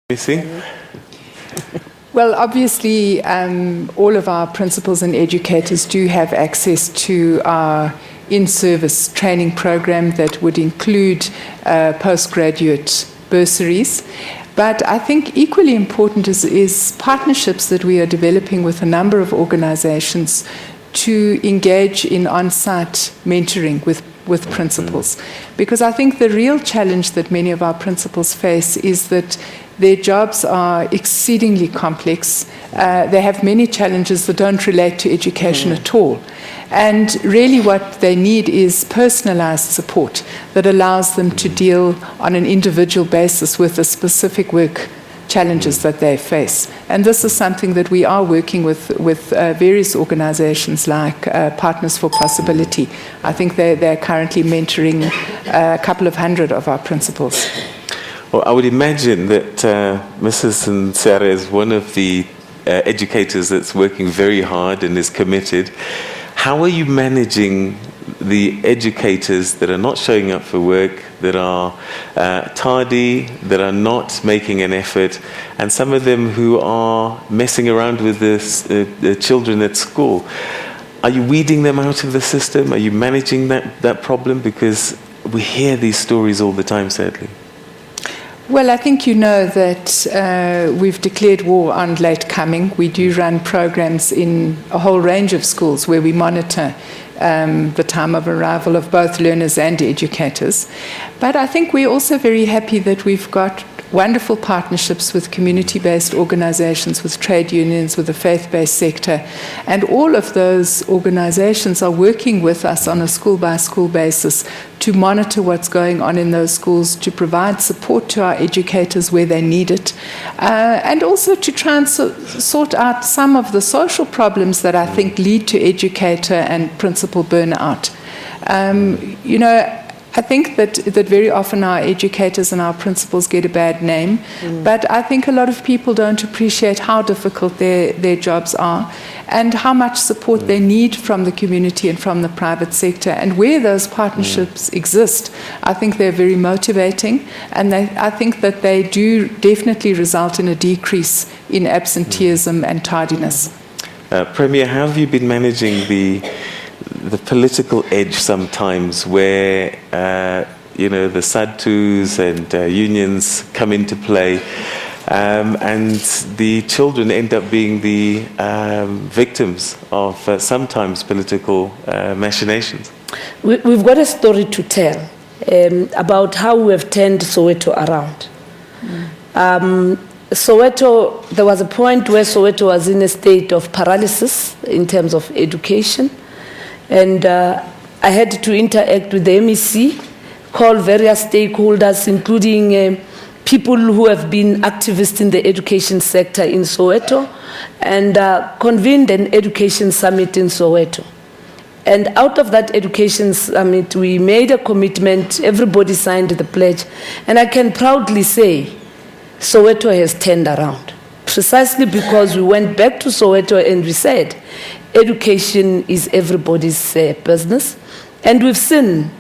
SABC? Well, obviously, all of our principals and educators do have access to our in-service training program that would include postgraduate bursaries. But I think equally important is partnerships that we are developing with a number of organizations to engage in on-site mentoring with principals. Because I think the real challenge that many of our principals face is that their jobs are exceedingly complex. They have many challenges that don't relate to education at all. And really what they need is personalized support that allows them to deal on an individual basis with the specific work challenges that they face. And this is something that we are working with various organizations like Partners for Possibility. I think they're currently mentoring a couple of hundred of our principals. Well, I would imagine that Mrs. Nsere is one of the educators that's working very hard and is committed. How are you managing the educators that are not showing up for work, that are tardy, that are not making an effort, and some of them who are messing around with the children at school? Are you weeding them out of the system? Are you managing that problem? Because we hear these stories all the time, sadly. Well, I think you know that we've declared war on late coming. We do run programs in a whole range of schools where we monitor the time of arrival of both learners and educators. But I think we're also very happy that we've got wonderful partnerships with community-based organizations, with trade unions, with the faith-based sector. And all of those organizations are working with us on a school-by-school basis to monitor what's going on in those schools, to provide support to our educators where they need it, and also to try and sort out some of the social problems that I think lead to educator and principal burnout. I think that very often our educators and our principals get a bad name, but I think a lot of people don't appreciate how difficult their jobs are and how much support they need from the community and from the private sector. And where those partnerships exist, I think they're very motivating, and I think that they do definitely result in a decrease in absenteeism and tardiness. Premier, how have you been managing the political edge sometimes where, the SADTUs and unions come into play, and the children end up being the victims of sometimes political machinations? We've got a story to tell about how we have turned Soweto around. Soweto, there was a point where Soweto was in a state of paralysis in terms of education. And I had to interact with the MEC, call various stakeholders, including people who have been activists in the education sector in Soweto, and convened an education summit in Soweto. And out of that education summit, we made a commitment, everybody signed the pledge, and I can proudly say Soweto has turned around. Precisely because we went back to Soweto and we said, education is everybody's business. And we've seen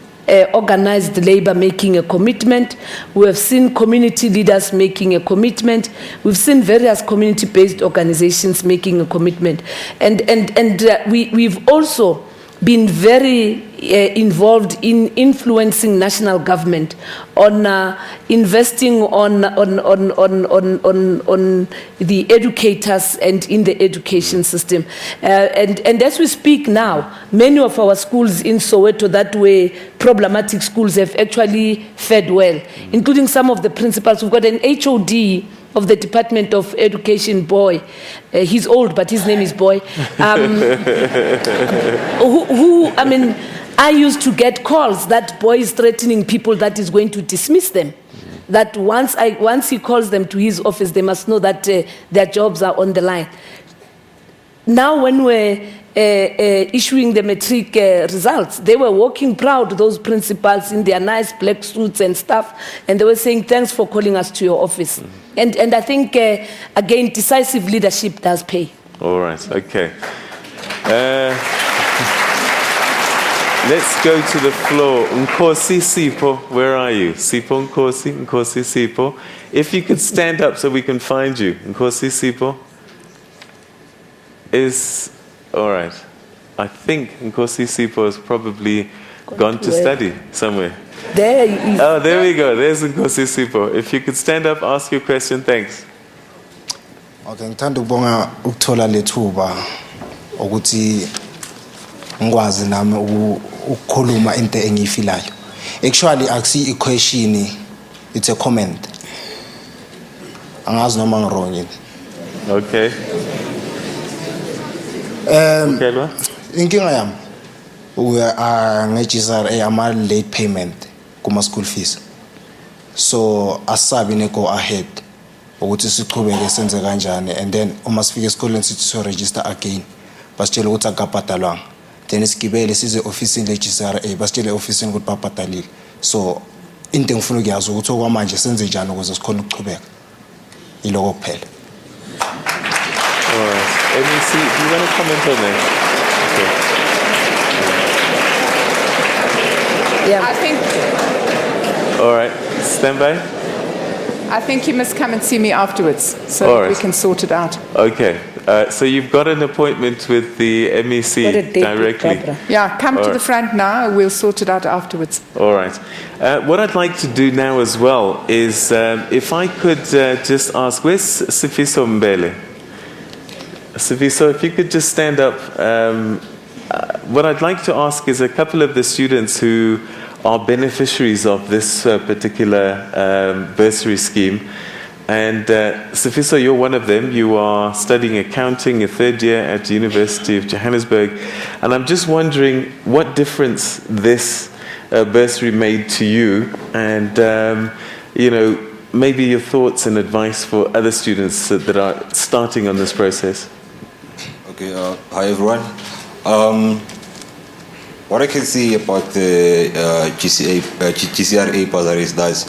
organized labor making a commitment. We have seen community leaders making a commitment. We've seen various community-based organizations making a commitment. And we've also been very involved in influencing national government on investing on the educators and in the education system. And as we speak now, many of our schools in Soweto that were problematic schools have actually fared well, including some of the principals. We've got an HOD of the Department of Education, boy. He's old, but his name is Boy. I used to get calls that Boy is threatening people that is going to dismiss them. That once he calls them to his office, they must know that their jobs are on the line. Now when we're issuing the matric results, they were walking proud, those principals in their nice black suits and stuff, and they were saying, thanks for calling us to your office. And I think, again, decisive leadership does pay. All right, okay. let's go to the floor. Nkosi Sipho, where are you? Sipho Nkosi Sipho. If you could stand up so we can find you. Nkosi Sipho is, all right. I think Nkosi Sipho has probably gone to study somewhere. There he is. Oh, there we go. There's Nkosi Sipho. If you could stand up, ask your question. Thanks. Okay, ngithanda ukubonga ukuthola lethuba ukuthi ngikwazi nami ukukhuluma into engiyifilayo. Actually akusi question, it's a comment. Angazi noma ngirong yini. Okay. Okay, Inkinga yami ngeGSRA ama late payment kuma school fees. So asabi ne go ahead ukuthi sichubeke senze kanjani, and then uma sifike esikoleni sithi so register again basitshela ukuthi akabhadalwanga, then sigibele size officeini leGSRA basitshele officeini ukuthi babhadalile. So into engifuna ukuyazi ukuthi okwamanje senze njani ukuze sikhona ukuchubeka iloko kuphela. All right. MEC, do you want to comment on that? Okay. Yeah. I think All right. Stand by. I think you must come and see me afterwards so All that right. we can sort it out. Okay. So you've got an appointment with the What a MEC date, directly. Barbara. Yeah, come All to right. the front now. We'll sort it out afterwards. All right. What I'd like to do now as well is if I could just ask, where's Sifiso Mbele? Sifiso, if you could just stand up. What I'd like to ask is a couple of the students who are beneficiaries of this particular bursary scheme. And Sifiso, you're one of them. You are studying accounting, a third year at the University of Johannesburg. And I'm just wondering what difference this bursary made to you, and maybe your thoughts and advice for other students that are starting on this process. Okay, hi everyone. What I can say about the GCRA bursary is that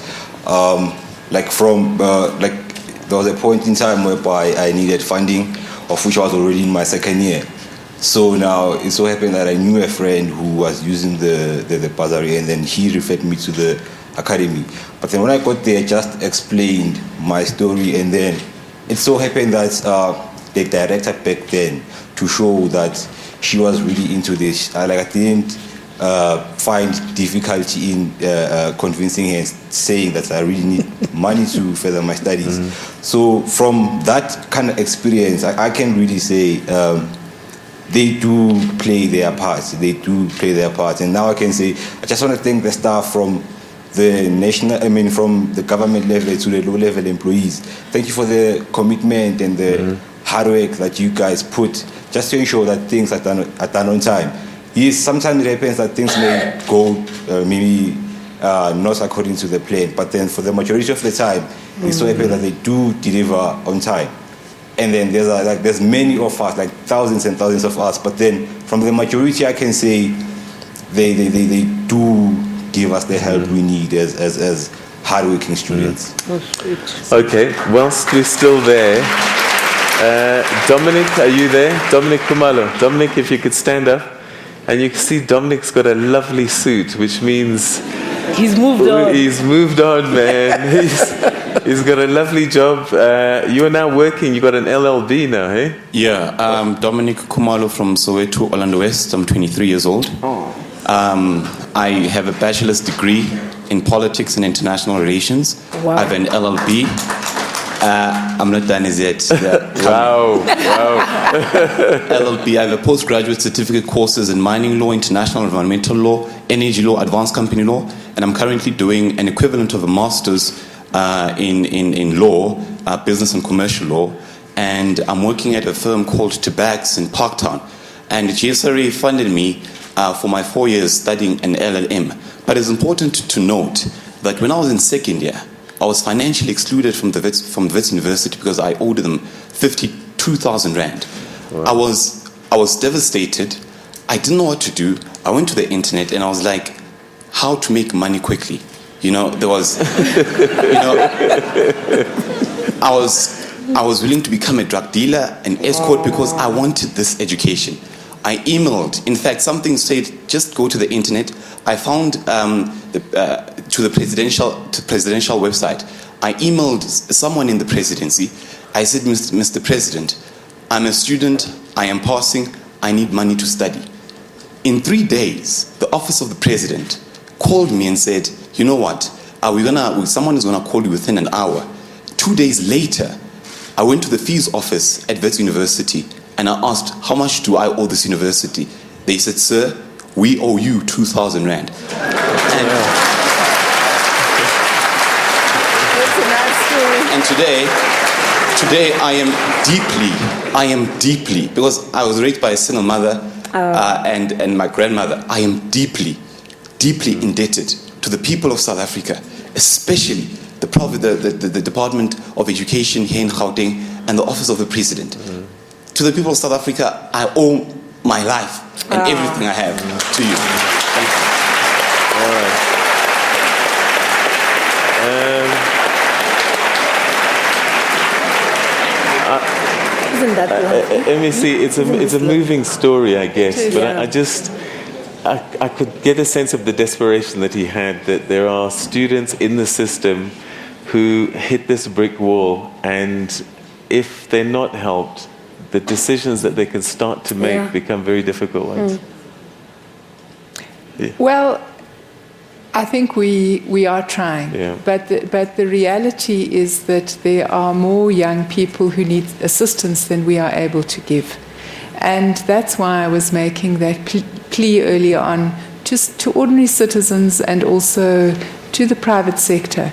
there was a point in time whereby I needed funding, of which I was already in my second year. So now it so happened that I knew a friend who was using the bursary, and then he referred me to the academy. But then when I got there, I just explained my story, and then it so happened that the director back then, to show that she was really into this, I didn't find difficulty in convincing her, saying that I really need money to further my studies. So from that kind of experience, I can really say they do play their part. They do play their part. And now I can say, I just want to thank the staff from the from the government level to the low-level employees. Thank you for the commitment and the hard work that you guys put just to ensure that things are done on time. Yes, sometimes it happens that things may go maybe not according to the plan, but then for the majority of the time, it's so happens that they do deliver on time. And then there's many of us, like thousands and thousands of us, but then from the majority, I can say they do give us the help we need as hardworking students. Okay, whilst we're still there, Dominic, are you there? Dominic Kumalo. Dominic, if you could stand up. And you can see Dominic's got a lovely suit, which means He's moved on. He's moved on, man. He's got a lovely job. You're now working. You got an LLB now, hey? Yeah, Dominic Kumalo from Soweto, Orlando West. I'm 23 years old. I have a bachelor's degree in politics and international relations. Wow. I have an LLB. I'm not done as yet. Wow. LLB. I have a postgraduate certificate courses in mining law, international environmental law, energy law, advanced company law, and I'm currently doing an equivalent of a master's in law, business and commercial law, and I'm working at a firm called Tabax in Parktown. And GSRA funded me for my 4 years studying an LLM. But it's important to note that when I was in second year, I was financially excluded from the Wits University because I owed them 52,000 rand. Wow. I was devastated. I didn't know what to do. I went to the internet and I was like, how to make money quickly. There was, I was willing to become a drug dealer, an escort, because I wanted this education. I emailed. In fact, something said, just go to the internet. I found to the presidential website. I emailed someone in the presidency. I said, Mr. President, I'm a student. I am passing. I need money to study. In 3 days, the office of the president called me and said, you know what? Someone is going to call you within an hour. 2 days later, I went to the fees office at Wits University and I asked, how much do I owe this university? They said, sir, we owe you 2,000 rand. That's a nice story. And today I am deeply, because I was raised by a single mother and my grandmother, I am deeply indebted to the people of South Africa, especially the Department of Education here in Gauteng and the Office of the President. To the people of South Africa, I owe my life and everything I have to you. Thank you. All right. Isn't that lovely? Let me see. It's a moving story, I guess. It is, But yeah. I could get a sense of the desperation that he had. That there are students in the system who hit this brick wall, and if they're not helped, the decisions that they can start to make become very difficult ones. Well, I think we are trying, Yeah. but the reality is that there are more young people who need assistance than we are able to give, and that's why I was making that plea earlier on, just to ordinary citizens and also to the private sector,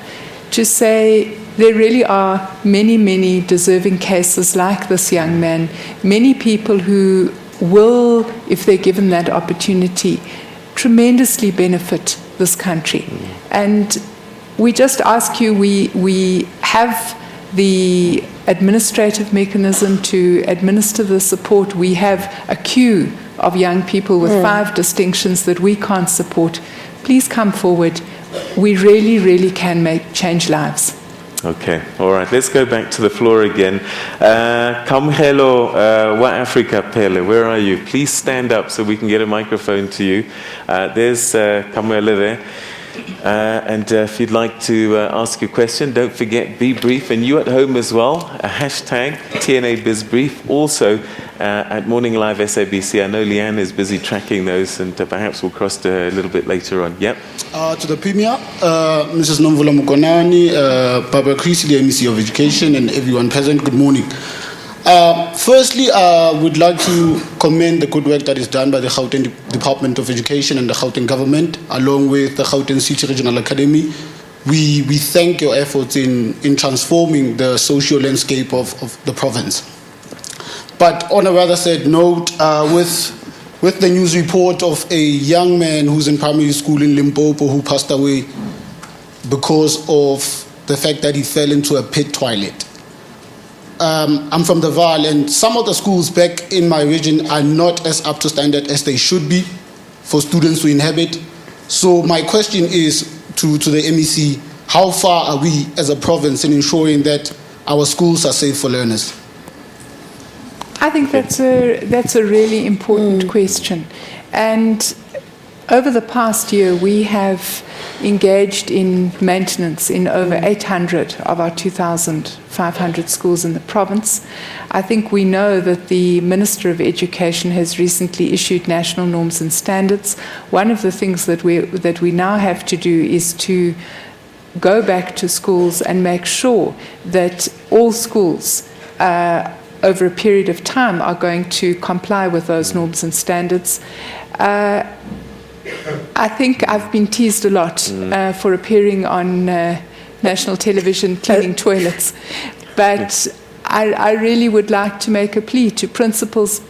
to say there really are many deserving cases like this young man, many people who will, if they're given that opportunity, tremendously benefit this country. And we just ask you, we have the administrative mechanism to administer the support. We have a queue of young people with 5 distinctions that we can't support. Please come forward. We really can change lives. Okay, all right. Let's go back to the floor again. Kamhelo wa Africa Pele, where are you? Please stand up so we can get a microphone to you. There's Kamhelo there. And if you'd like to ask a question, don't forget, be brief. And you at home as well, a hashtag TNA BizBrief. Also at Morning Live SABC. I know Leanne is busy tracking those, and perhaps we'll cross to her a little bit later on. Yep. To the Premier, Mrs. Nomvula Mokonyane, Barbara Creasy, the MEC of Education, and everyone present, good morning. Firstly, I would like to commend the good work that is done by the Gauteng Department of Education and the Gauteng government, along with the Gauteng City Regional Academy. We thank your efforts in transforming the social landscape of the province. But on a rather sad note, with the news report of a young man who's in primary school in Limpopo who passed away because of the fact that he fell into a pit toilet. I'm from the Vaal, and some of the schools back in my region are not as up to standard as they should be for students to inhabit. So my question is to the MEC, how far are we as a province in ensuring that our schools are safe for learners? I think that's a really important question. And over the past year, we have engaged in maintenance in over 800 of our 2,500 schools in the province. I think we know that the Minister of Education has recently issued national norms and standards. One of the things that we now have to do is to go back to schools and make sure that all schools over a period of time are going to comply with those norms and standards. I think I've been teased a lot for appearing on national television cleaning toilets, but I really would like to make a plea to principals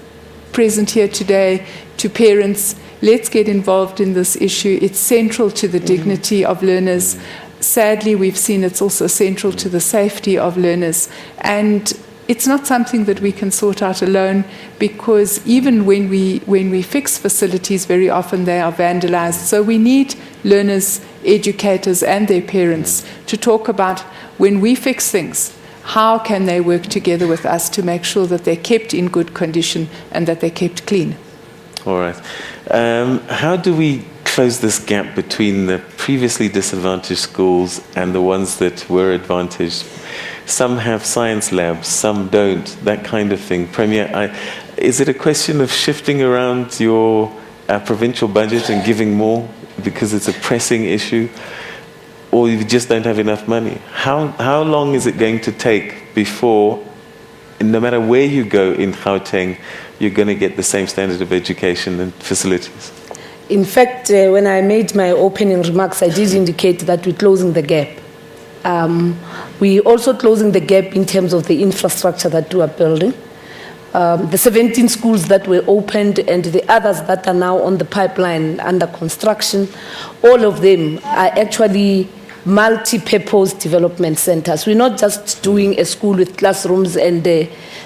present here today, to parents. Let's get involved in this issue. It's central to the dignity of learners. Sadly, we've seen it's also central to the safety of learners, and it's not something that we can sort out alone, because even when we fix facilities, very often they are vandalized. So we need learners, educators, and their parents to talk about, when we fix things, how can they work together with us to make sure that they're kept in good condition and that they're kept clean. All right. How do we close this gap between the previously disadvantaged schools and the ones that were advantaged? Some have science labs, some don't, that kind of thing. Premier, is it a question of shifting around your provincial budget and giving more because it's a pressing issue, or you just don't have enough money? How long is it going to take before, no matter where you go in Gauteng, you're going to get the same standard of education and facilities? In fact, when I made my opening remarks, I did indicate that we're closing the gap. We're also closing the gap in terms of the infrastructure that we are building. The 17 schools that were opened and the others that are now on the pipeline under construction, all of them are actually multi-purpose development centers. We're not just doing a school with classrooms and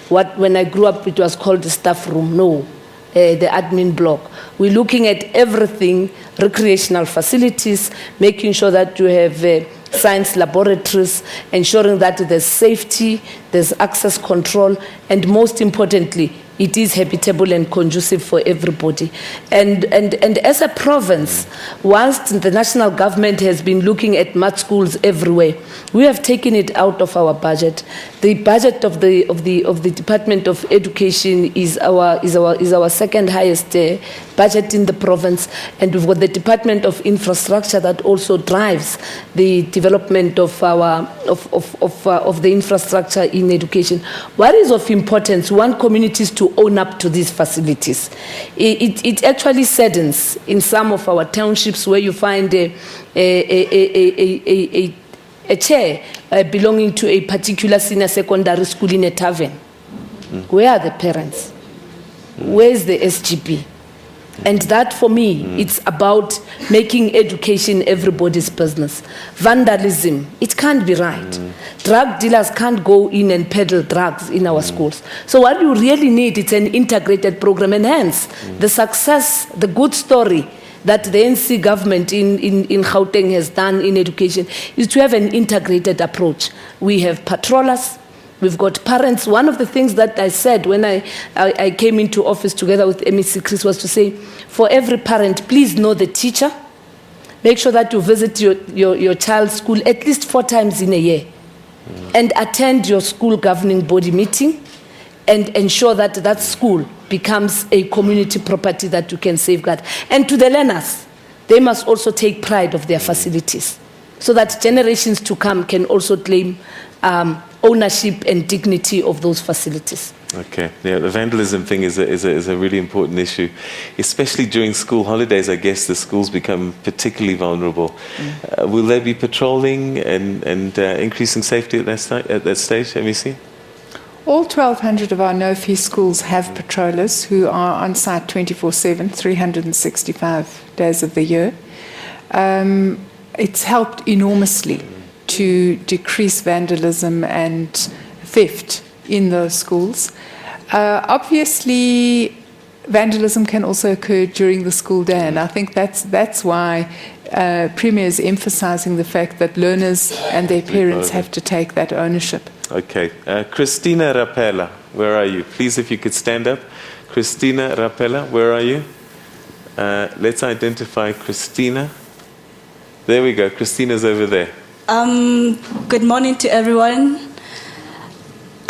when I grew up it was called the staff room. No, the admin block. We're looking at everything, recreational facilities, making sure that you have science laboratories, ensuring that there's safety, there's access control, and most importantly, it is habitable and conducive for everybody. And as a province, whilst the national government has been looking at math schools everywhere, we have taken it out of our budget. The budget of the Department of Education is our second highest budget in the province, and we've got the Department of Infrastructure that also drives the development of the infrastructure in education. What is of importance? We want communities to own up to these facilities. It actually saddens in some of our townships where you find a chair belonging to a particular senior secondary school in a tavern. Where are the parents? Where's the SGB? And that, for me, it's about making education everybody's business. Vandalism, it can't be right. Drug dealers can't go in and peddle drugs in our schools. So what you really need is an integrated program, and hence the success, the good story that the NC government in Gauteng has done in education is to have an integrated approach. We have patrollers, we've got parents. One of the things that I said when I came into office together with MEC Chris was to say, for every parent, please know the teacher. Make sure that you visit your child's school at least 4 times in a year and attend your school governing body meeting and ensure that that school becomes a community property that you can safeguard. And to the learners, they must also take pride of their facilities so that generations to come can also claim ownership and dignity of those facilities. Okay, yeah, the vandalism thing is a really important issue, especially during school holidays. I guess the schools become particularly vulnerable. Will there be patrolling and increasing safety at that stage, MEC? All 1,200 of our no-fee schools have patrollers who are on site 24/7, 365 days of the year. It's helped enormously to decrease vandalism and theft in those schools. Obviously, vandalism can also occur during the school day, and I think that's why Premier is emphasizing the fact that learners and their parents have to take that ownership. Okay. Christina Rapella, where are you? Please, if you could stand up. Christina Rapella, where are you? Let's identify Christina. There we go. Christina's over there. Good morning to everyone.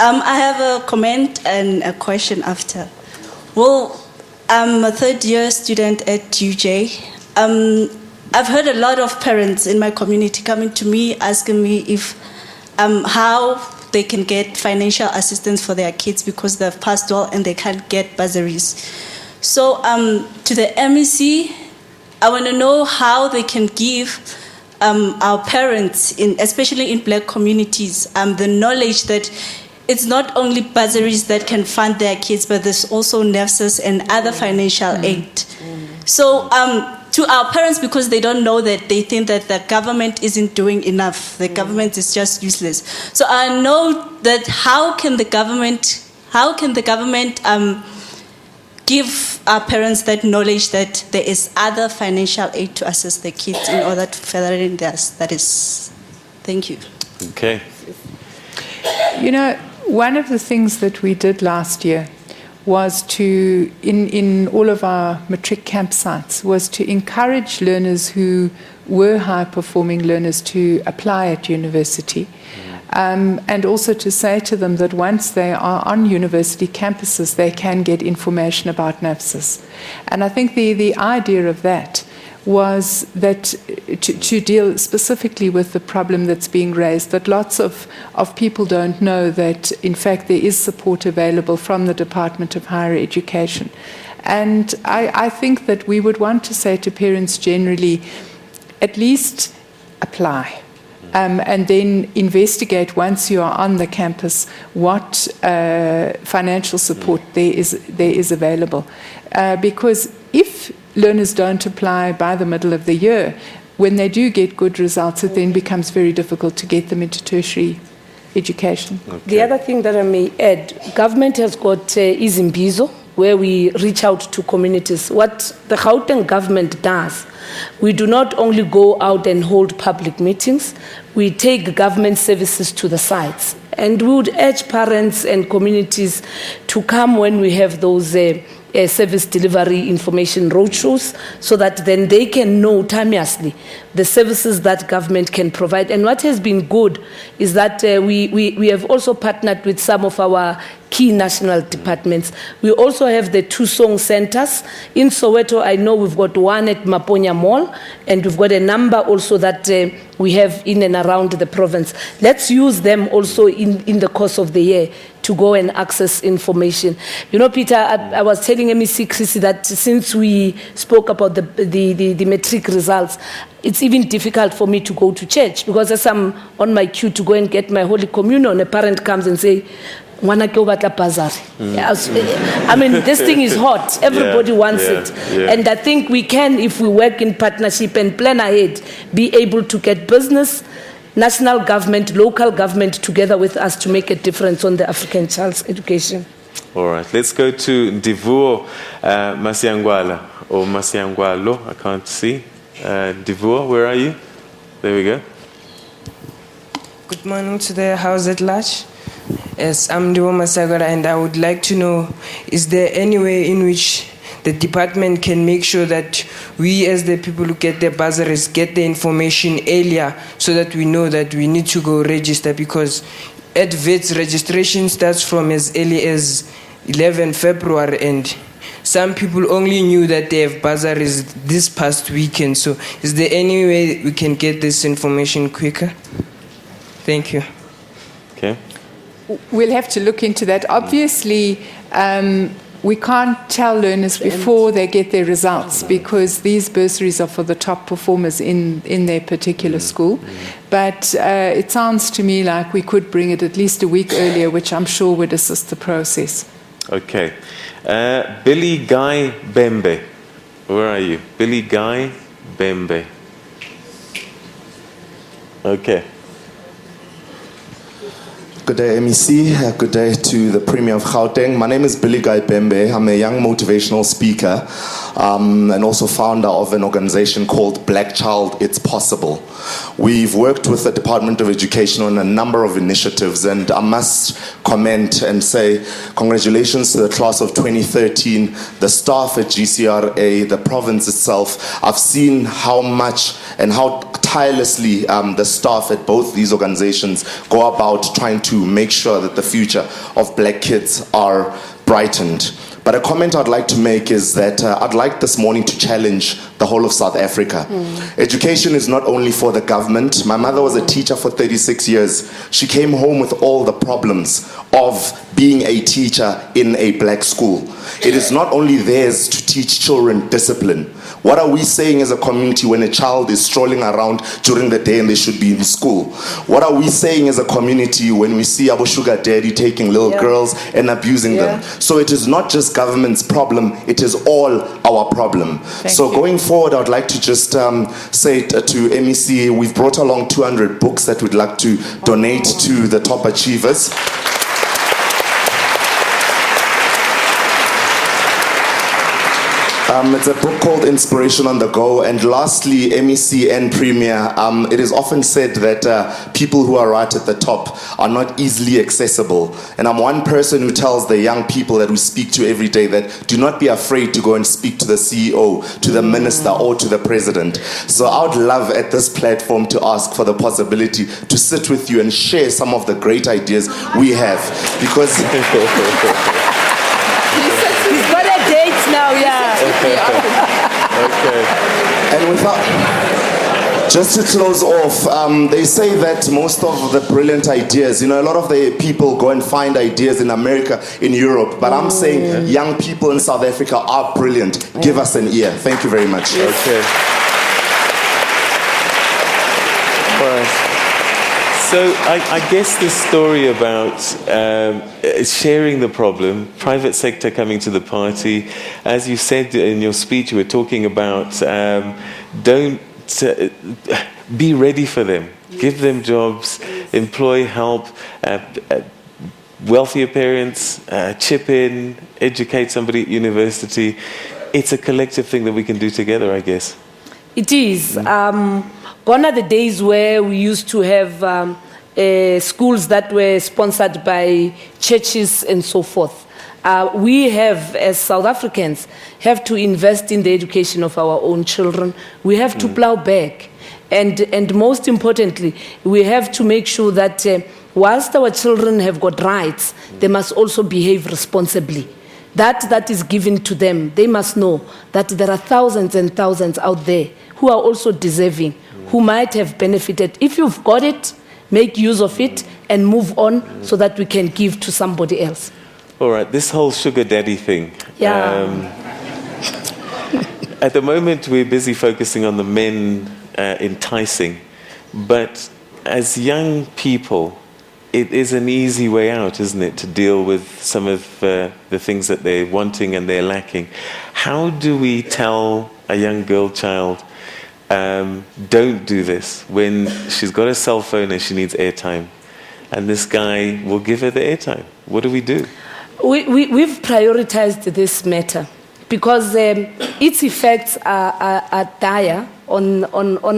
I have a comment and a question after. Well, I'm a third-year student at UJ. I've heard a lot of parents in my community coming to me asking me if how they can get financial assistance for their kids because they've passed well and they can't get bursaries. So to the MEC, I want to know how they can give our parents, especially in black communities, the knowledge that it's not only bursaries that can fund their kids, but there's also nurses and other financial aid. So to our parents, because they don't know that, they think that the government isn't doing enough. The government is just useless. So I know that how can the government give our parents that knowledge that there is other financial aid to assist the kids in order to further in their studies. Thank you. Okay. You know, one of the things that we did last year was to, in all of our matric campsites, was to encourage learners who were high-performing learners to apply at university. And also to say to them that once they are on university campuses, they can get information about NAPSIS. And I think the idea of that was that to deal specifically with the problem that's being raised, that lots of people don't know that, in fact, there is support available from the Department of Higher Education. And I think that we would want to say to parents generally, at least apply. And then investigate once you are on the campus what financial support there is available. Because if learners don't apply by the middle of the year, when they do get good results, it then becomes very difficult to get them into tertiary education. Okay. The other thing that I may add, government has got Izimbizo, where we reach out to communities. What the Gauteng government does, we do not only go out and hold public meetings, we take government services to the sites. And we would urge parents and communities to come when we have those service delivery information roadshows, so that then they can know timeously the services that government can provide. And what has been good is that we have also partnered with some of our key national departments. We also have the 2 song centers. In Soweto, I know we've got one at Maponya Mall, and we've got a number also that we have in and around the province. Let's use them also in the course of the year to go and access information. You know, Peter, I was telling MEC Chrissy that since we spoke about the matric results, it's even difficult for me to go to church, because as I'm on my queue to go and get my Holy Communion, a parent comes and say, I mean, this thing is hot. Everybody wants it. Yeah. And I think we can, if we work in partnership and plan ahead, be able to get business, national government, local government together with us to make a difference on the African child's education. All right, let's go to Divuo Masiangwala, or Masiangwalo, I can't see. Divuo, where are you? There we go. Good morning to the House at large. Yes, I'm Divuo Masiangwala, and I would like to know, is there any way in which the department can make sure that we as the people who get the bursaries get the information earlier, so that we know that we need to go register? Because at VETS, registration starts from as early as 11 February, and some people only knew that they have bursaries this past weekend. So is there any way we can get this information quicker? Thank you. Okay. We'll have to look into that. Obviously, we can't tell learners before they get their results, because these bursaries are for the top performers in their particular school. But it sounds to me like we could bring it at least a week earlier, which I'm sure would assist the process. Okay. Billy Guy Bembe. Where are you? Billy Guy Bembe. Okay. Good day, MEC. Good day to the Premier of Gauteng. My name is Billy Guy Bembe. I'm a young motivational speaker and also founder of an organization called Black Child It's Possible. We've worked with the Department of Education on a number of initiatives, and I must comment and say congratulations to the class of 2013, the staff at GCRA, the province itself. I've seen how much and how tirelessly the staff at both these organizations go about trying to make sure that the future of black kids are brightened. But a comment I'd like to make is that I'd like this morning to challenge the whole of South Africa. Education is not only for the government. My mother was a teacher for 36 years. She came home with all the problems of being a teacher in a black school. It is not only theirs to teach children discipline. What are we saying as a community when a child is strolling around during the day and they should be in school? What are we saying as a community when we see our sugar daddy taking little girls and abusing them? So it is not just government's problem, it is all our problem. So going forward, I would like to just say to MEC, we've brought along 200 books that we'd like to donate to the top achievers. It's a book called Inspiration on the Go. And lastly, MEC and Premier, it is often said that people who are right at the top are not easily accessible. And I'm one person who tells the young people that we speak to every day that do not be afraid to go and speak to the CEO, to the minister, or to the president. So I would love at this platform to ask for the possibility to sit with you and share some of the great ideas we have. Because He's got a date now, yeah. Okay. And without, just to close off, they say that most of the brilliant ideas, a lot of the people go and find ideas in America, in Europe, but I'm saying young people in South Africa are brilliant. Give us an ear. Thank you very much. Okay. All right. So I guess this story about sharing the problem, private sector coming to the party, as you said in your speech, you were talking about don't be ready for them, give them jobs, employ help, wealthier parents, chip in, educate somebody at university. It's a collective thing that we can do together, I guess. It is. Gone are the days where we used to have schools that were sponsored by churches and so forth. We have, as South Africans, have to invest in the education of our own children. We have to plow back. And most importantly, we have to make sure that whilst our children have got rights, they must also behave responsibly. That is given to them. They must know that there are thousands and thousands out there who are also deserving, who might have benefited. If you've got it, make use of it and move on so that we can give to somebody else. All right, this whole sugar daddy thing. Yeah. At the moment, we're busy focusing on the men enticing. But as young people, it is an easy way out, isn't it, to deal with some of the things that they're wanting and they're lacking. How do we tell a young girl child, don't do this, when she's got a cell phone and she needs airtime, and this guy will give her the airtime? What do we do? We've prioritized this matter because its effects are dire on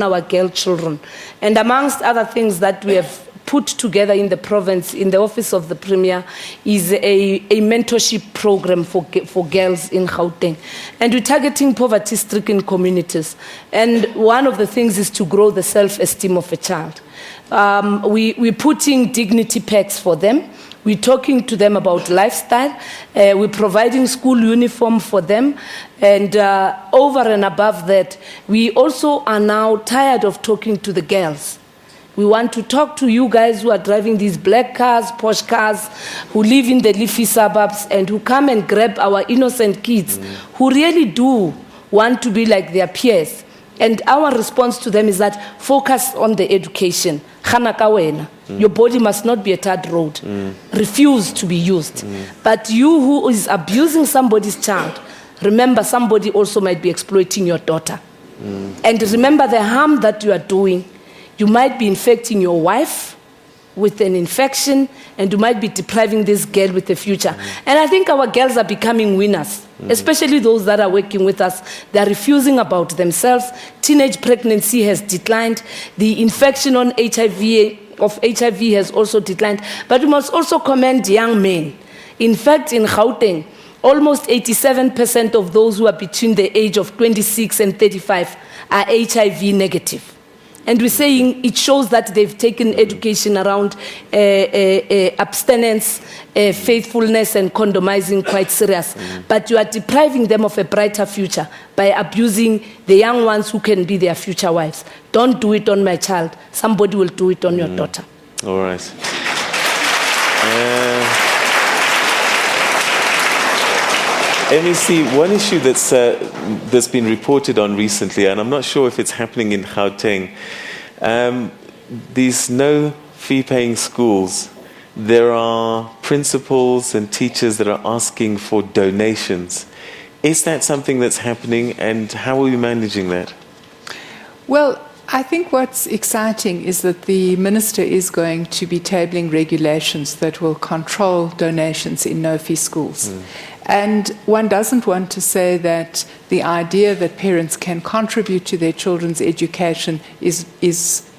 our girl children. And amongst other things that we have put together in the province, in the office of the Premier, is a mentorship program for girls in Gauteng. And we're targeting poverty-stricken communities. And one of the things is to grow the self-esteem of a child. We're putting dignity packs for them. We're talking to them about lifestyle. We're providing school uniform for them. And over and above that, we also are now tired of talking to the girls. We want to talk to you guys who are driving these black cars, posh cars, who live in the leafy suburbs and who come and grab our innocent kids who really do want to be like their peers. And our response to them is that focus on the education. Your body must not be a tarred road. Refuse to be used. But you who is abusing somebody's child, remember somebody also might be exploiting your daughter. And remember the harm that you are doing. You might be infecting your wife with an infection, and you might be depriving this girl with a future. And I think our girls are becoming winners, especially those that are working with us. They're refusing about themselves. Teenage pregnancy has declined. The infection of HIV has also declined. But we must also commend young men. In fact, in Gauteng, almost 87% of those who are between the age of 26 and 35 are HIV negative. And we're saying it shows that they've taken education around abstinence, faithfulness, and condomizing quite serious. But you are depriving them of a brighter future by abusing the young ones who can be their future wives. Don't do it on my child. Somebody will do it on your daughter. All right. MEC, one issue that's been reported on recently, and I'm not sure if it's happening in Gauteng, these no fee-paying schools, there are principals and teachers that are asking for donations. Is that something that's happening, and how are we managing that? Well, I think what's exciting is that the Minister is going to be tabling regulations that will control donations in no-fee schools. And one doesn't want to say that the idea that parents can contribute to their children's education is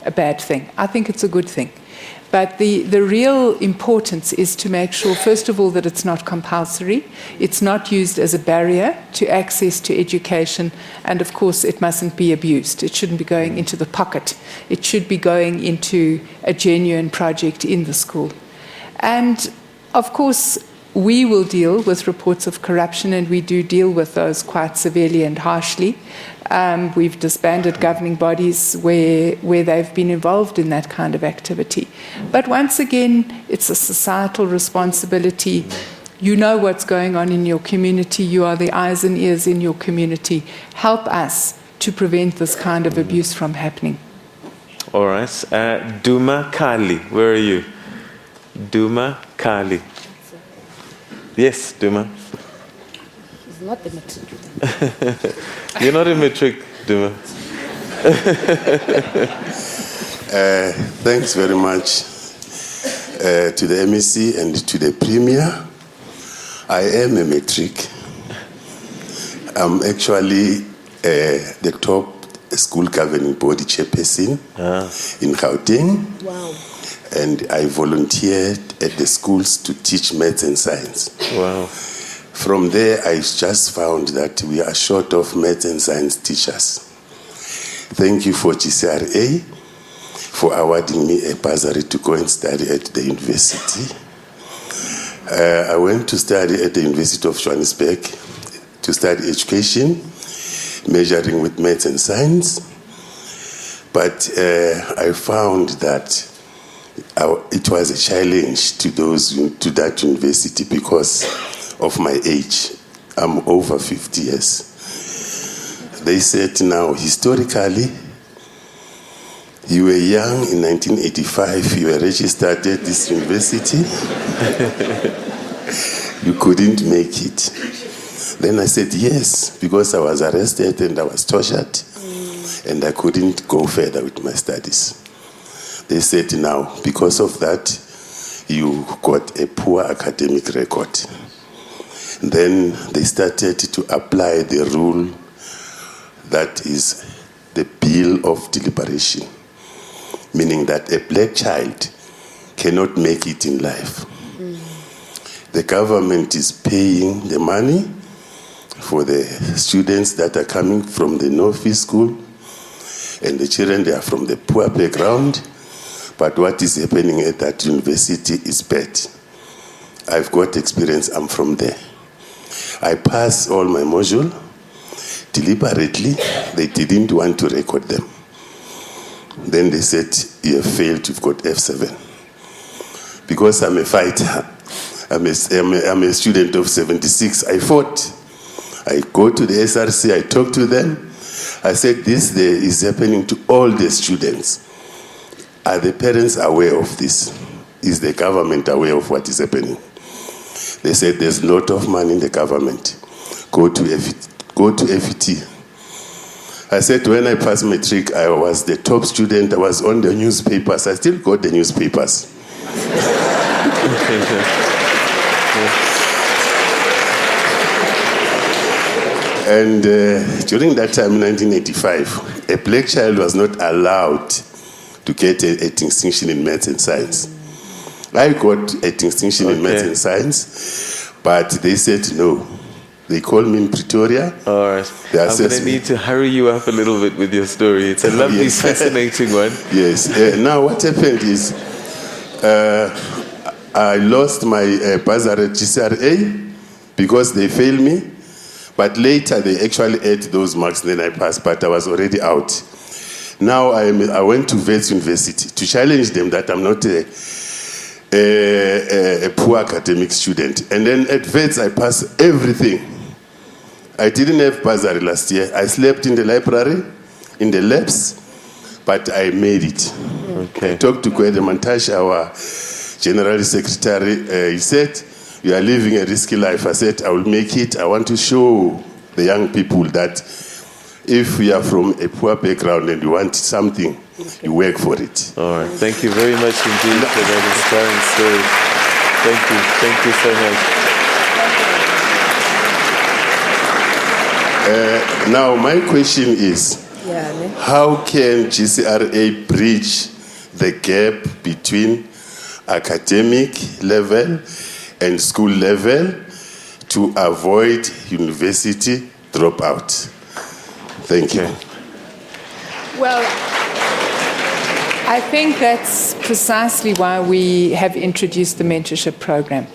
a bad thing. I think it's a good thing. But the real importance is to make sure, first of all, that it's not compulsory, it's not used as a barrier to access to education, and of course it mustn't be abused. It shouldn't be going into the pocket. It should be going into a genuine project in the school. And of course, we will deal with reports of corruption, and we do deal with those quite severely and harshly. We've disbanded governing bodies where they've been involved in that kind of activity. But once again, it's a societal responsibility. You know what's going on in your community. You are the eyes and ears in your community. Help us to prevent this kind of abuse from happening. All right. Duma Kali, where are you? Duma Kali. Yes, Duma. He's not the matric. You're not a matric, Duma. Thanks very much to the MEC and to the Premier. I am a matric. I'm actually the top school governing body chairperson in Gauteng. Wow. And I volunteered at the schools to teach maths and science. Wow. From there, I just found that we are short of maths and science teachers. Thank you for GCRA for awarding me a bursary to go and study at the university. I went to study at the University of Johannesburg to study education, measuring with maths and science. But I found that it was a challenge to that university because of my age. I'm over 50 years. They said now, historically, you were young in 1985, you were registered at this university, you couldn't make it. Then I said yes, because I was arrested and I was tortured, and I couldn't go further with my studies. They said now, because of that, you got a poor academic record. Then they started to apply the rule that is the bill of deliberation, meaning that a black child cannot make it in life. The government is paying the money for the students that are coming from the no-fee school, and the children, they are from the poor background. But what is happening at that university is bad. I've got experience, I'm from there. I passed all my modules. Deliberately, they didn't want to record them. Then they said, you have failed, you've got F7. Because I'm a fighter, I'm a student of 76, I fought. I go to the SRC, I talk to them. I said, this is happening to all the students. Are the parents aware of this? Is the government aware of what is happening? They said, there's a lot of money in the government. Go to FET. I said, when I passed matric, I was the top student. I was on the newspapers. I still got the newspapers. And during that time, in 1985, a black child was not allowed to get a distinction in maths and science. I got a distinction in maths and science, but they said no. They called me in Pretoria. All right. I'm going to need to hurry you up a little bit with your story. It's a lovely, yes. fascinating one. Yes. Now what happened is I lost my bursary at GCRA because they failed me. But later they actually added those marks, then I passed, but I was already out. Now I went to Wits University to challenge them that I'm not a poor academic student. And then at Wits I passed everything. I didn't have bursary last year. I slept in the library, in the labs, but I made it. Okay. I talked to Kwede Mantashe, our General Secretary. He said, you are living a risky life. I said, I will make it. I want to show the young people that if you are from a poor background and you want something, you work for it. All right. Thank you very much indeed for that inspiring story. Thank you. Thank you so much. Now, my question is, how can GCRA bridge the gap between academic level and school level to avoid university dropout? Thank you. Well, I think that's precisely why we have introduced the mentorship program,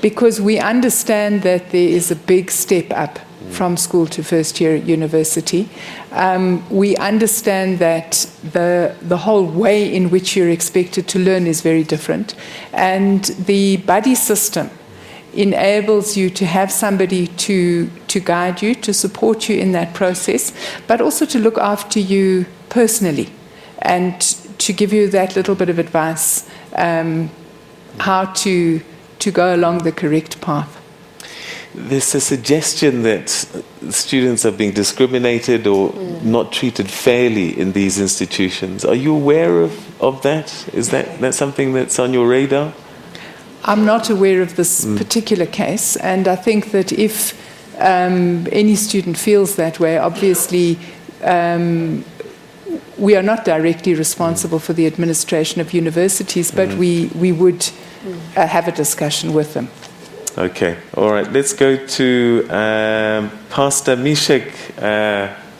because we understand that there is a big step up from school to first year at university. We understand that the whole way in which you're expected to learn is very different, and the buddy system enables you to have somebody to guide you, to support you in that process, but also to look after you personally and to give you that little bit of advice how to go along the correct path. There's a suggestion that students are being discriminated or not treated fairly in these institutions. Are you aware of that? Is that something that's on your radar? I'm not aware of this particular case, and I think that if any student feels that way, obviously we are not directly responsible for the administration of universities, but we would have a discussion with them. Okay, all right. Let's go to Pastor Mishek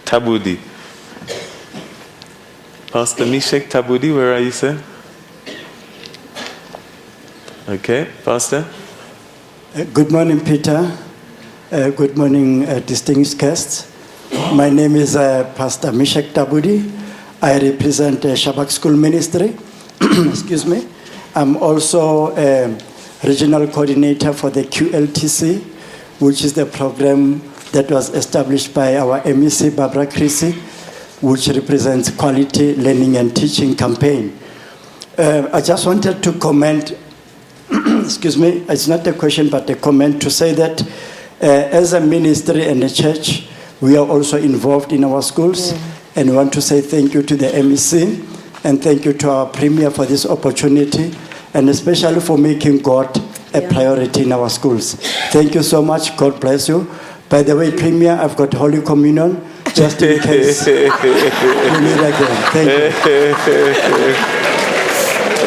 Tabudi. Pastor Mishek Tabudi, where are you, sir? Okay, Pastor. Good morning, Peter. Good morning, distinguished guests. My name is Pastor Mishek Tabudi. I represent Shabak School Ministry. Excuse me. I'm also Regional Coordinator for the QLTC, which is the program that was established by our MEC, Barbara Creasy, which represents Quality Learning and Teaching Campaign. I just wanted to comment, excuse me, it's not a question but a comment, to say that as a ministry and a church, we are also involved in our schools, and we want to say thank you to the MEC and thank you to our Premier for this opportunity, and especially for making God a priority in our schools. Thank you so much. God bless you. By the way, Premier, I've got Holy Communion, just in case you need again. Thank you.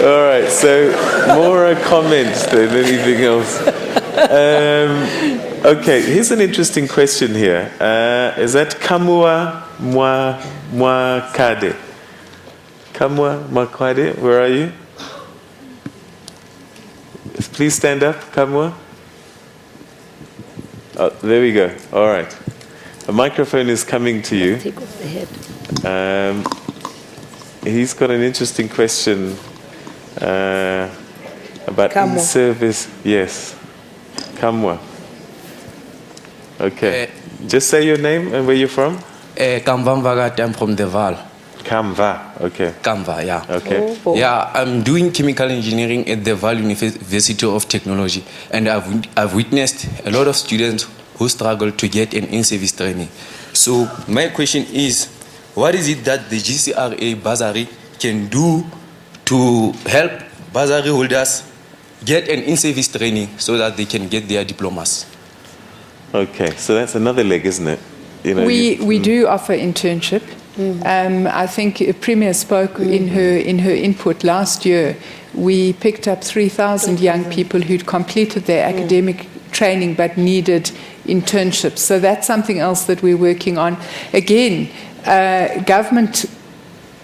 All right, so more a comment than anything else. Okay, here's an interesting question here. Is that Kamwa Mwakade? Kamwa Mwakade, where are you? Please stand up, Kamwa. Oh, there we go. All right. A microphone is coming to you. Take off the head. He's got an interesting question about in-service. Yes. Kamwa. Okay. Just say your name and where you're from. Kamva Mvagat, I'm from the Val. Kamva, okay. Kamva, yeah. Okay. Yeah, I'm doing chemical engineering at the Val University of Technology, and I've witnessed a lot of students who struggle to get an in-service training. So my question is, what is it that the GCRA bursary can do to help bursary holders get an in-service training so that they can get their diplomas? Okay, so that's another leg, isn't it? You know, we do offer internship. I think Premier spoke in her input last year. We picked up 3,000 young people who'd completed their academic training but needed internships. So that's something else that we're working on. Again, government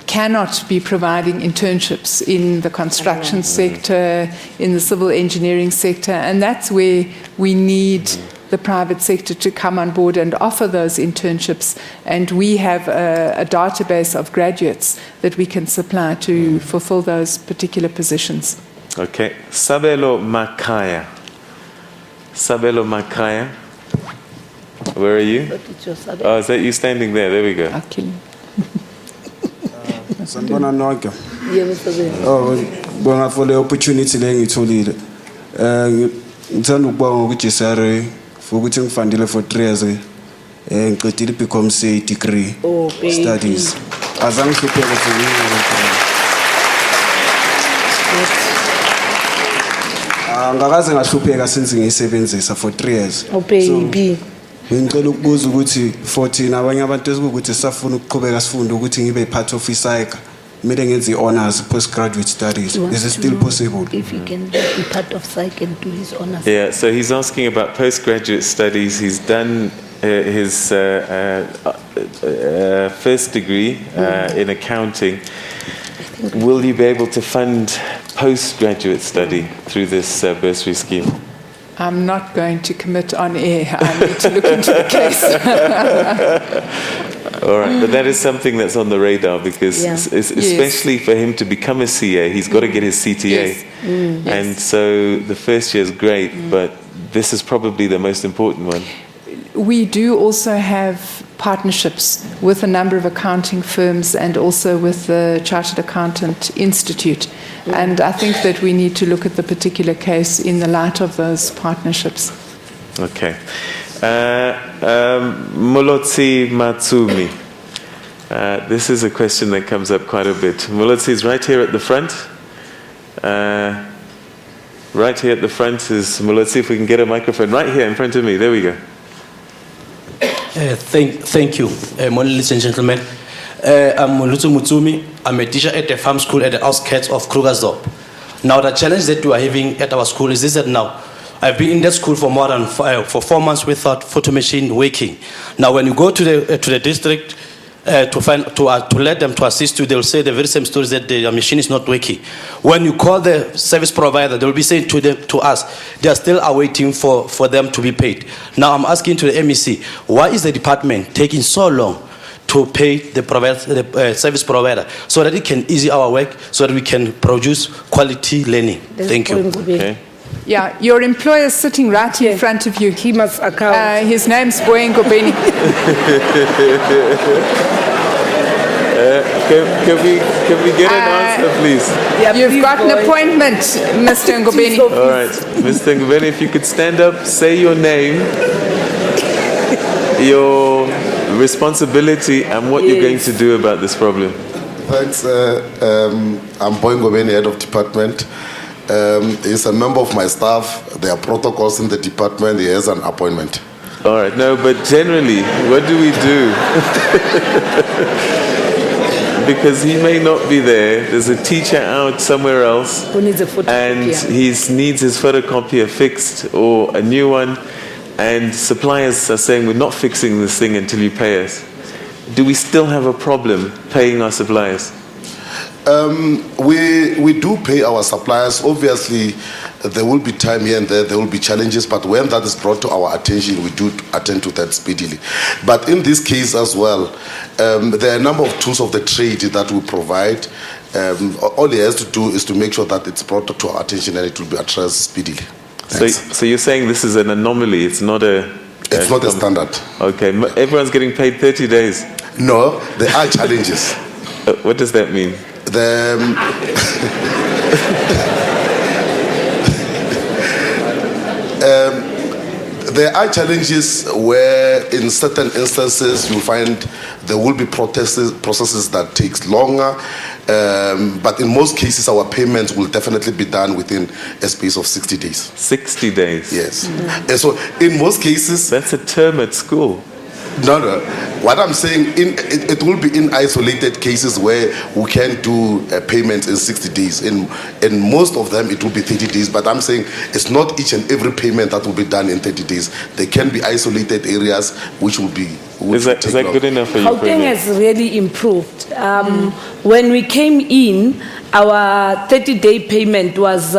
cannot be providing internships in the construction sector, in the civil engineering sector, and that's where we need the private sector to come on board and offer those internships. And we have a database of graduates that we can supply to fulfill those particular positions. Okay. Sabelo Makaya. Sabelo Makaya. Where are you? Oh, is that you standing there? There we go. Sanibona nonke. Bonga for the opportunity le ngitholile. Ngithanda ukubonga ku GCRA for ukuthi ngifundile for 3 years. Ngiqedile become say degree studies. Azange ngihlupheke for ngakaze ngahlupheka since ngiyisebenzisa for 3 years. Oh baby. Ngicela ukubuza ukuthi 14 abanye abantu esikuthi safuna ukuqhubeka sifunde ukuthi ngibe part of icycle. Kumele ngenze honors postgraduate studies. Is it still possible? If he can be part of psych and do his honors. Yeah, so he's asking about postgraduate studies. He's done his first degree in accounting. Will you be able to fund postgraduate study through this bursary scheme? I'm not going to commit on air. I need to look into the case. All right, but that is something that's on the radar because especially for him to become a CA, he's got to get his CTA. Yes. And so the first year is great, but this is probably the most important one. We do also have partnerships with a number of accounting firms and also with the Chartered Accountant Institute. And I think that we need to look at the particular case in the light of those partnerships. Okay. Molotsi Matsumi. This is a question that comes up quite a bit. Molotsi is right here at the front. Right here at the front is Molotsi. If we can get a microphone right here in front of me. There we go. Thank you, morning, ladies and gentlemen. I'm Molutu Mutsumi. I'm a teacher at a farm school at the outskirts of Krugersdorp. Now, the challenge that we are having at our school is this: that now I've been in that school for more than 4 months without photo machine working. Now, when you go to the district to let them to assist you, they'll say the very same stories that the machine is not working. When you call the service provider, they'll be saying to us, they are still awaiting for them to be paid. Now, I'm asking to the MEC, why is the department taking so long to pay the service provider so that it can ease our work, so that we can produce quality learning? Thank you. Okay. Yeah, your employer is sitting right in front of you. He must account. His name's Gauteng City. Can we get an answer, please? Yeah, you've got an appointment, Mr. Ngobeni. All right, Mr. Ngobeni, if you could stand up, say your name, your responsibility, and what you're going to do about this problem. Thanks. I'm Boy Ngobeni, head of department. He's a member of my staff. There are protocols in the department. He has an appointment. All right, no, but generally, what do we do? Because he may not be there. There's a teacher out somewhere else, who needs a and he needs his photocopier fixed or a new one, and suppliers are saying, we're not fixing this thing until you pay us. Do we still have a problem paying our suppliers? We do pay our suppliers. Obviously, there will be time here and there will be challenges, but when that is brought to our attention, we do attend to that speedily. But in this case as well, there are a number of tools of the trade that we provide. All he has to do is to make sure that it's brought to our attention and it will be addressed speedily. So you're saying this is an anomaly, it's not a standard. Okay, everyone's getting paid 30 days? No, there are challenges. What does that mean? There are challenges where in certain instances you find there will be processes that takes longer, but in most cases our payments will definitely be done within a space of 60 days. 60 days? Yes. And so in most cases... That's a term at school. No. What I'm saying, it will be in isolated cases where we can do payments in 60 days. In most of them, it will be 30 days. But I'm saying it's not each and every payment that will be done in 30 days. There can be isolated areas which will be... Is that good enough for you? Gauteng has really improved. When we came in, our 30-day payment was...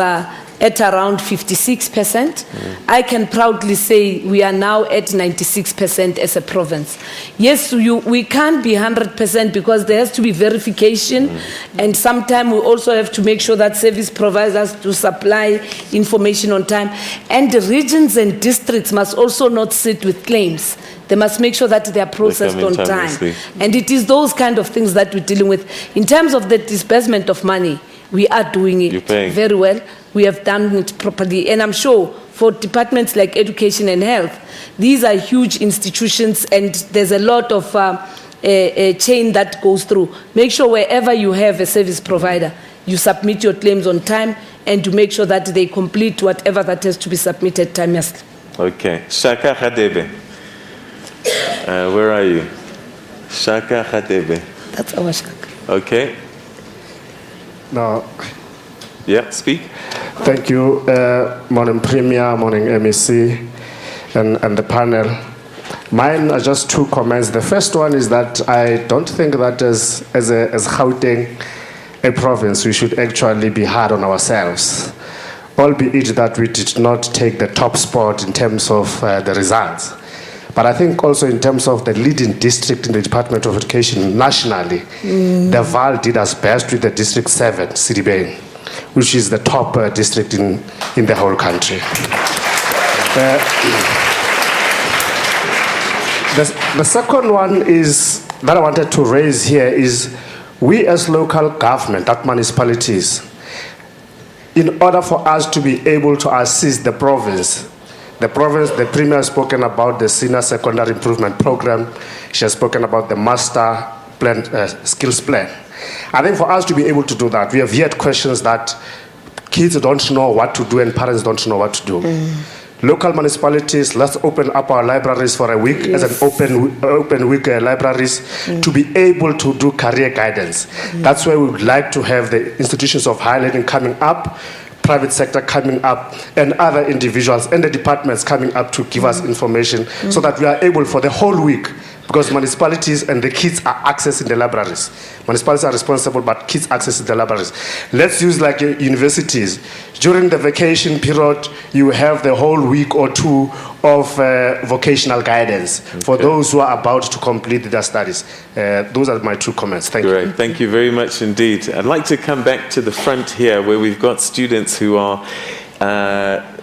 at around 56%. I can proudly say we are now at 96% as a province. Yes, we can't be 100% because there has to be verification, and sometimes we also have to make sure that service providers to supply information on time. And the regions and districts must also not sit with claims. They must make sure that they are processed on time. And it is those kind of things that we're dealing with. In terms of the disbursement of money, we are doing it very well. We have done it properly. And I'm sure for departments like education and health, these are huge institutions and there's a lot of a chain that goes through. Make sure wherever you have a service provider, you submit your claims on time and to make sure that they complete whatever that has to be submitted timelessly. Okay. Shaka Khadebe. Where are you? Shaka Khatebe. That's our Shaka. Okay. No. Yeah, speak. Thank you. Morning Premier, morning MEC, and the panel. Mine are just two comments. The first one is that I don't think that as Gauteng, a province, we should actually be hard on ourselves, albeit that we did not take the top spot in terms of the results. But I think also in terms of the leading district in the Department of Education nationally, the Val did as best with the District 7, Sidibeng, which is the top district in the whole country. The second one is that I wanted to raise here is we as local government, that municipalities, in order for us to be able to assist the province, the Premier has spoken about the senior secondary improvement program. She has spoken about the master plan, skills plan. I think for us to be able to do that, we have yet questions that kids don't know what to do and parents don't know what to do. Local municipalities, let's open up our libraries for a week as an open week libraries to be able to do career guidance. That's why we would like to have the institutions of higher learning coming up, private sector coming up, and other individuals and the departments coming up to give us information so that we are able for the whole week, because municipalities and the kids are accessing the libraries. Municipalities are responsible, but kids accessing the libraries. Let's use like universities. During the vacation period, you have the whole week or two of vocational guidance for those who are about to complete their studies. Those are my two comments. Thank you. Great. Thank you very much indeed. I'd like to come back to the front here where we've got students who are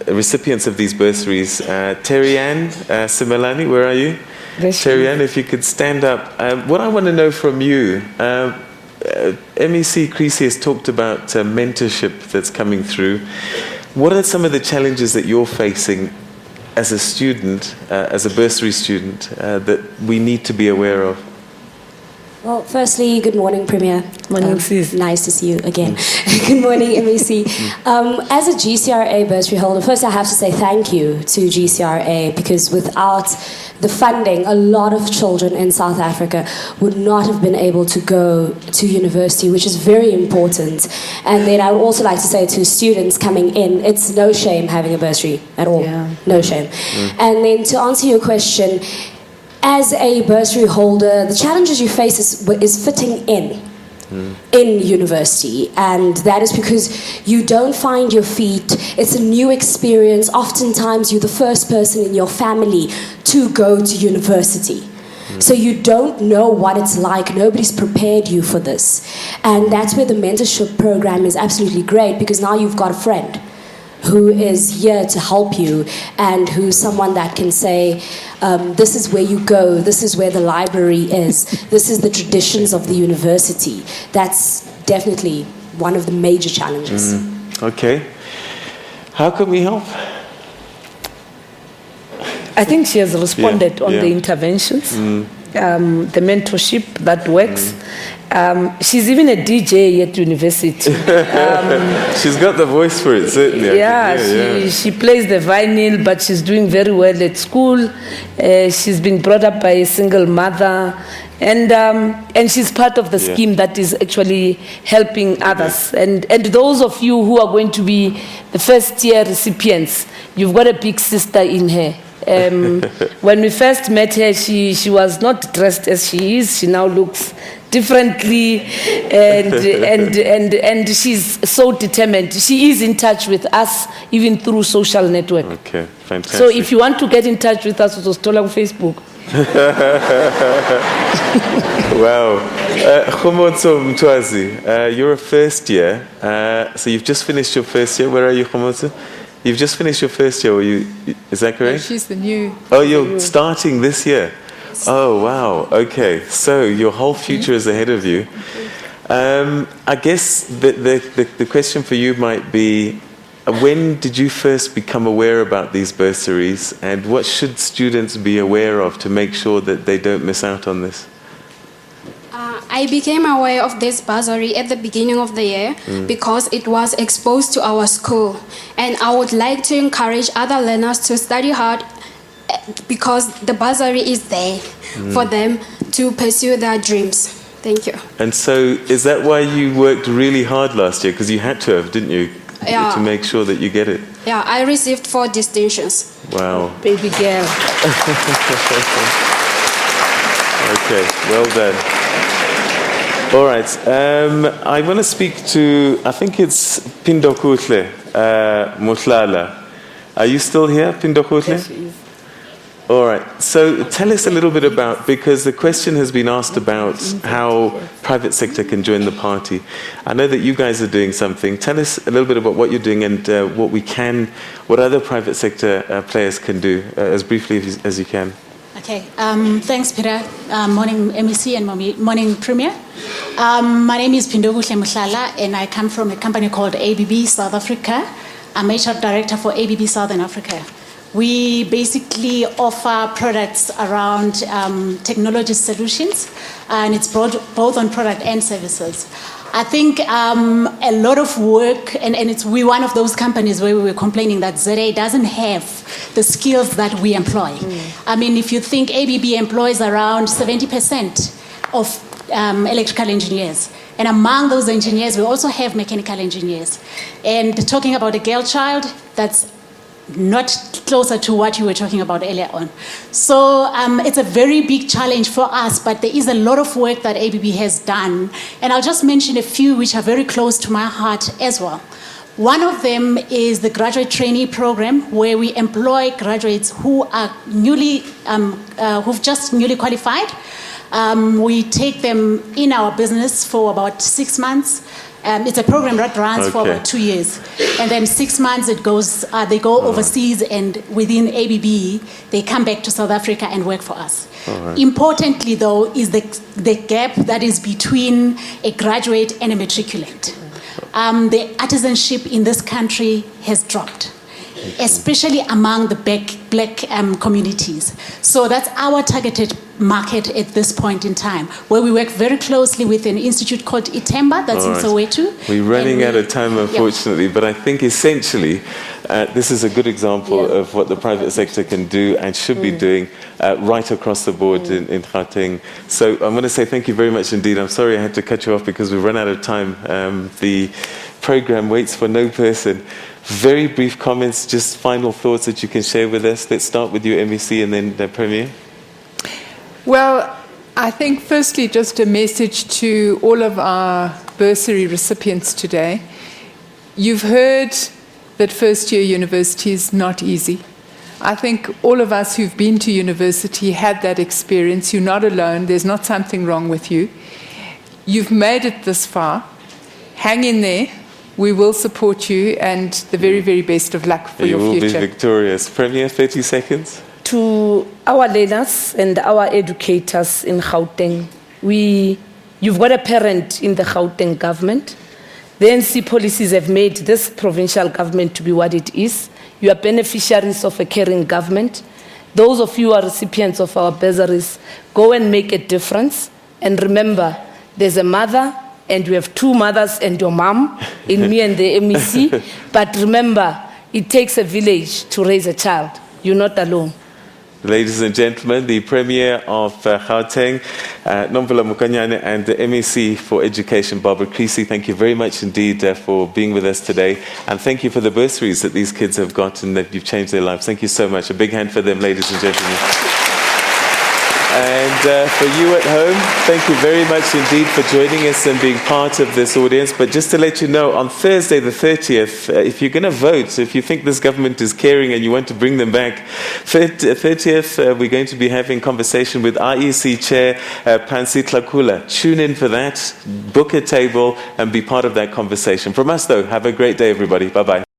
recipients of these bursaries. Terry-Ann Simelani, where are you? Terry-Ann, if you could stand up. What I want to know from you, MEC Creasy has talked about mentorship that's coming through. What are some of the challenges that you're facing as a student, as a bursary student, that we need to be aware of? Well, firstly, good morning, Premier. Morning, sis. Nice to see you again. Good morning, MEC. As a GCRA bursary holder, first I have to say thank you to GCRA, because without the funding, a lot of children in South Africa would not have been able to go to university, which is very important. And then I would also like to say to students coming in, it's no shame having a bursary at all. Yeah. No shame. And then to answer your question, as a bursary holder, the challenges you face is fitting in university, and that is because you don't find your feet. It's a new experience. Oftentimes you're the first person in your family to go to university. So you don't know what it's like. Nobody's prepared you for this. And that's where the mentorship program is absolutely great, because now you've got a friend who is here to help you, and who's someone that can say, this is where you go, this is where the library is, this is the traditions of the university. That's definitely one of the major challenges. Okay. How can we help? I think she has responded on the interventions, the mentorship that works. She's even a DJ at university. She's got the voice for it, certainly. She plays the vinyl, but she's doing very well at school. She's been brought up by a single mother, and she's part of the scheme that is actually helping others. And those of you who are going to be the first year recipients, you've got a big sister in her. When we first met her, she was not dressed as she is. She now looks differently, and she's so determined. She is in touch with us even through social network. Okay, fantastic. So if you want to get in touch with us, it's on Facebook. Wow. Khomotso Mtwazi, you're a first year, so you've just finished your first year. Where are you, Khomotso? You've just finished your first year, is that correct? No, she's the new. Oh, you're starting this year? Oh, wow. Okay. So your whole future is ahead of you. I guess the question for you might be, when did you first become aware about these bursaries, and what should students be aware of to make sure that they don't miss out on this? I became aware of this bursary at the beginning of the year because it was exposed to our school, and I would like to encourage other learners to study hard because the bursary is there for them to pursue their dreams. Thank you. And so, is that why you worked really hard last year? Because you had to have, didn't you? Yeah. To make sure that you get it. Yeah, I received 4 distinctions. Wow. Baby girl. Okay, well done. All right, I want to speak to, I think it's Pindokuhle Mutlala. Are you still here, Pindokuhle? Yes, she is. All right, so tell us a little bit about, because the question has been asked about how private sector can join the party. I know that you guys are doing something. Tell us a little bit about what you're doing and what other private sector players can do, as briefly as you can. Okay, thanks, Peter. Morning, MEC, and morning, Premier. My name is Pindokuhle Mutlala, and I come from a company called ABB South Africa. I'm HR Director for ABB Southern Africa. We basically offer products around technology solutions, and it's both on product and services. I think a lot of work, and we're one of those companies where we were complaining that ZA doesn't have the skills that we employ. I mean, if you think ABB employs around 70% of electrical engineers, and among those engineers, we also have mechanical engineers. And talking about a girl child, that's not closer to what you were talking about earlier on. So it's a very big challenge for us, but there is a lot of work that ABB has done. And I'll just mention a few which are very close to my heart as well. One of them is the graduate trainee program, where we employ graduates who are who've just newly qualified. We take them in our business for about 6 months. It's a program that runs for about 2 years. And then 6 months they go overseas, and within ABB, they come back to South Africa and work for us. Importantly, though, is the gap that is between a graduate and a matriculant. The artisanship in this country has dropped, especially among the black communities. So that's our targeted market at this point in time, where we work very closely with an institute called ITEMBA that's in Soweto. We're running out of time, unfortunately, but I think essentially this is a good example of what the private sector can do and should be doing right across the board in Gauteng. So I'm going to say thank you very much indeed. I'm sorry I had to cut you off because we've run out of time. The program waits for no person. Very brief comments, just final thoughts that you can share with us. Let's start with you, MEC, and then the Premier. Well, I think firstly just a message to all of our bursary recipients today. You've heard that first-year university is not easy. I think all of us who've been to university had that experience. You're not alone. There's not something wrong with you. You've made it this far. Hang in there. We will support you, and the very, very best of luck for your future. You will be victorious. Premier, 30 seconds. To our leaders and our educators in Gauteng, you've got a parent in the Gauteng government. The NC policies have made this provincial government to be what it is. You are beneficiaries of a caring government. Those of you who are recipients of our bursaries, go and make a difference. And remember, there's a mother, and we have 2 mothers and your mom, in me and the MEC. But remember, it takes a village to raise a child. You're not alone. Ladies and gentlemen, the Premier of Gauteng, Nomvula Mokonyane, and the MEC for Education, Barbara Creasy, thank you very much indeed for being with us today. And thank you for the bursaries that these kids have got and that you've changed their lives. Thank you so much. A big hand for them, ladies and gentlemen. And for you at home, thank you very much indeed for joining us and being part of this audience. But just to let you know, on Thursday the 30th, if you're going to vote, if you think this government is caring and you want to bring them back, 30th, we're going to be having conversation with IEC Chair Pansi Tlakula. Tune in for that, book a table and be part of that conversation. From us though, have a great day everybody. Bye-bye.